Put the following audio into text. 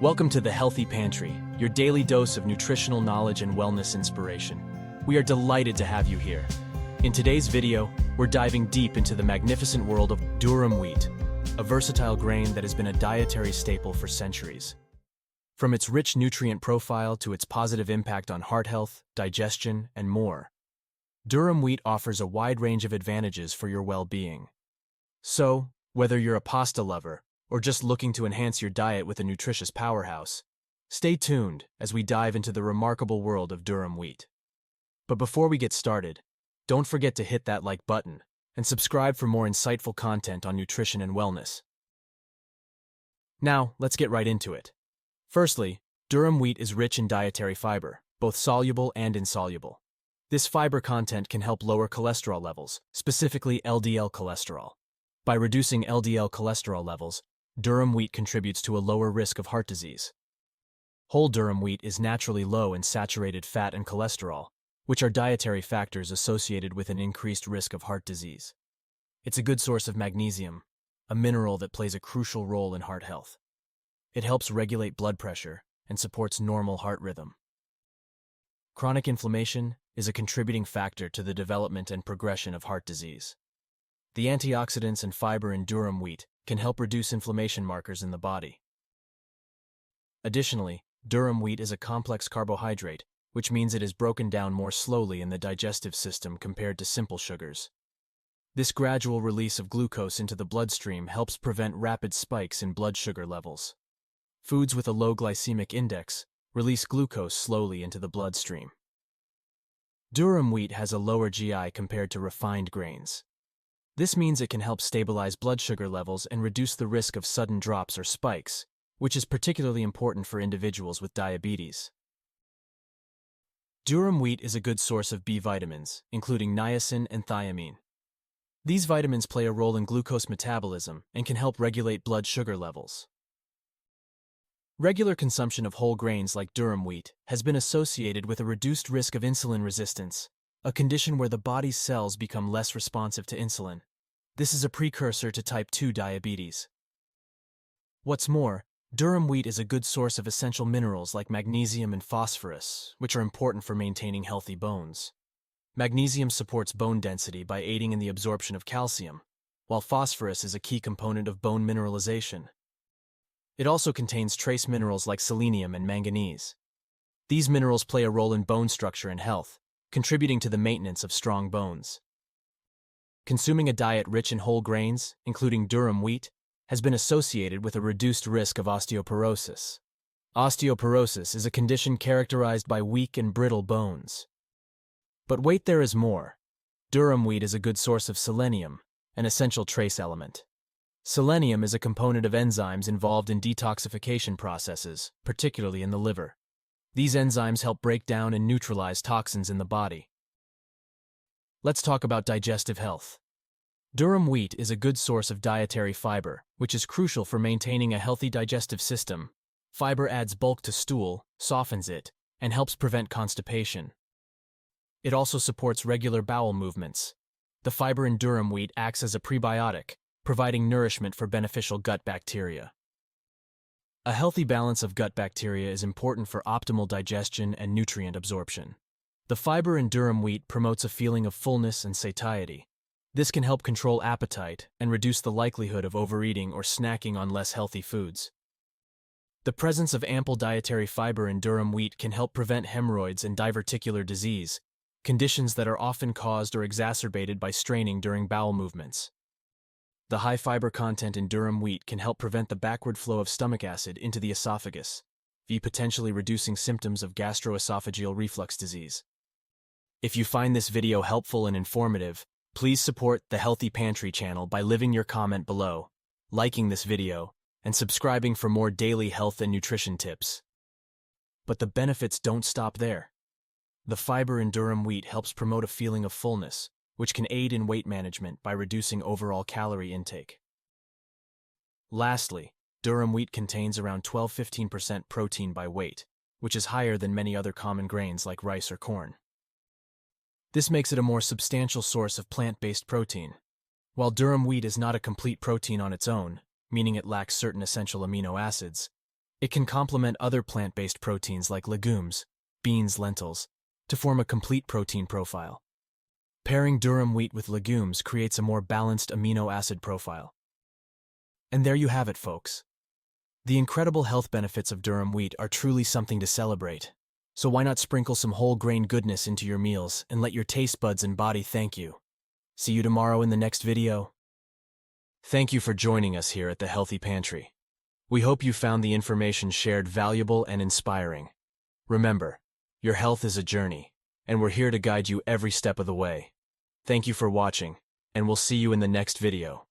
Welcome to the Healthy Pantry, your daily dose of nutritional knowledge and wellness inspiration. We are delighted to have you here. In today's video, we're diving deep into the magnificent world of durum wheat, a versatile grain that has been a dietary staple for centuries. From its rich nutrient profile to its positive impact on heart health, digestion, and more, durum wheat offers a wide range of advantages for your well-being. So, whether you're a pasta lover, or just looking to enhance your diet with a nutritious powerhouse, stay tuned as we dive into the remarkable world of durum wheat. But before we get started, don't forget to hit that like button and subscribe for more insightful content on nutrition and wellness. Now, let's get right into it. Firstly, durum wheat is rich in dietary fiber, both soluble and insoluble. This fiber content can help lower cholesterol levels, specifically LDL cholesterol. By reducing LDL cholesterol levels, durum wheat contributes to a lower risk of heart disease. Whole durum wheat is naturally low in saturated fat and cholesterol, which are dietary factors associated with an increased risk of heart disease. It's a good source of magnesium, a mineral that plays a crucial role in heart health. It helps regulate blood pressure and supports normal heart rhythm. Chronic inflammation is a contributing factor to the development and progression of heart disease. The antioxidants and fiber in durum wheat can help reduce inflammation markers in the body. Additionally, durum wheat is a complex carbohydrate, which means it is broken down more slowly in the digestive system compared to simple sugars. This gradual release of glucose into the bloodstream helps prevent rapid spikes in blood sugar levels. Foods with a low glycemic index release glucose slowly into the bloodstream. Durum wheat has a lower GI compared to refined grains. This means it can help stabilize blood sugar levels and reduce the risk of sudden drops or spikes, which is particularly important for individuals with diabetes. Durum wheat is a good source of B vitamins, including niacin and thiamine. These vitamins play a role in glucose metabolism and can help regulate blood sugar levels. Regular consumption of whole grains like durum wheat has been associated with a reduced risk of insulin resistance, a condition where the body's cells become less responsive to insulin. This is a precursor to type 2 diabetes. What's more, durum wheat is a good source of essential minerals like magnesium and phosphorus, which are important for maintaining healthy bones. Magnesium supports bone density by aiding in the absorption of calcium, while phosphorus is a key component of bone mineralization. It also contains trace minerals like selenium and manganese. These minerals play a role in bone structure and health, contributing to the maintenance of strong bones. Consuming a diet rich in whole grains, including durum wheat, has been associated with a reduced risk of osteoporosis. Osteoporosis is a condition characterized by weak and brittle bones. But wait, there is more. Durum wheat is a good source of selenium, an essential trace element. Selenium is a component of enzymes involved in detoxification processes, particularly in the liver. These enzymes help break down and neutralize toxins in the body. Let's talk about digestive health. Durum wheat is a good source of dietary fiber, which is crucial for maintaining a healthy digestive system. Fiber adds bulk to stool, softens it, and helps prevent constipation. It also supports regular bowel movements. The fiber in durum wheat acts as a prebiotic, providing nourishment for beneficial gut bacteria. A healthy balance of gut bacteria is important for optimal digestion and nutrient absorption. The fiber in durum wheat promotes a feeling of fullness and satiety. This can help control appetite and reduce the likelihood of overeating or snacking on less healthy foods. The presence of ample dietary fiber in durum wheat can help prevent hemorrhoids and diverticular disease, conditions that are often caused or exacerbated by straining during bowel movements. The high fiber content in durum wheat can help prevent the backward flow of stomach acid into the esophagus, potentially reducing symptoms of gastroesophageal reflux disease. If you find this video helpful and informative, please support the Healthy Pantry channel by leaving your comment below, liking this video, and subscribing for more daily health and nutrition tips. But the benefits don't stop there. The fiber in durum wheat helps promote a feeling of fullness, which can aid in weight management by reducing overall calorie intake. Lastly, durum wheat contains around 12–15% protein by weight, which is higher than many other common grains like rice or corn. This makes it a more substantial source of plant-based protein. While durum wheat is not a complete protein on its own, meaning it lacks certain essential amino acids, It can complement other plant-based proteins like legumes, beans, lentils, to form a complete protein profile. Pairing durum wheat with legumes creates a more balanced amino acid profile. And there you have it, folks. The incredible health benefits of durum wheat are truly something to celebrate. So why not sprinkle some whole grain goodness into your meals and let your taste buds and body thank you. See you tomorrow in the next video. Thank you for joining us here at the Healthy Pantry. We hope you found the information shared valuable and inspiring. Remember, your health is a journey, and we're here to guide you every step of the way. Thank you for watching, and we'll see you in the next video.